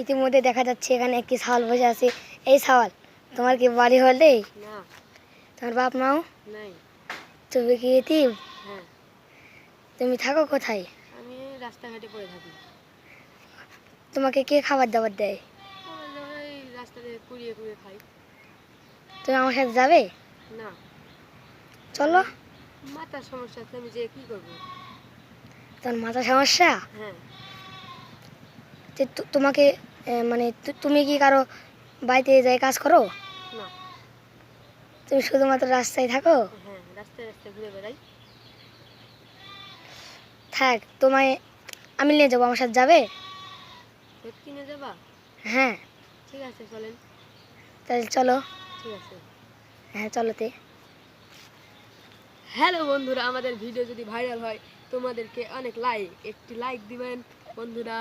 ইতিমধ্যে দেখা যাচ্ছে এখানে একটি শাওয়াল বসে আছে। এই শাওয়াল, তোমার কি বাড়ি হলে? না। তোমার বাপ মাও নাই। তুমি কি এতিম? হ্যাঁ। তুমি থাকো কোথায়? আমি রাস্তাঘাটে পড়ে থাকি। তোমাকে কে খাবার দাবার দেয়? আমার যখন এই রাস্তাতে কুড়িয়ে কুড়িয়ে খাই। তুমি আমার সাথে যাবে? না। চলো। মাথার সমস্যা আছে, আমি যে কি করবো? তোমার মাথা সমস্যা? হ্যাঁ। তোমাকে মানে তুমি কি কারো বাড়িতে যাই কাজ করো? না। তুমি শুধুমাত্র রাস্তায় থাকো? হ্যাঁ, রাস্তায় রাস্তায় ঘুরে বেড়াই। থাক, তোমায় আমি নিয়ে যাবো, আমার সাথে যাবে? সত্যি নিয়ে যাবা? হ্যাঁ। ঠিক আছে, চলেন। তাহলে চলো। ঠিক আছে। হ্যাঁ, চলোতে। হ্যালো বন্ধুরা, আমাদের ভিডিও যদি ভাইরাল হয় তোমাদেরকে অনেক একটি লাইক দিবেন বন্ধুরা।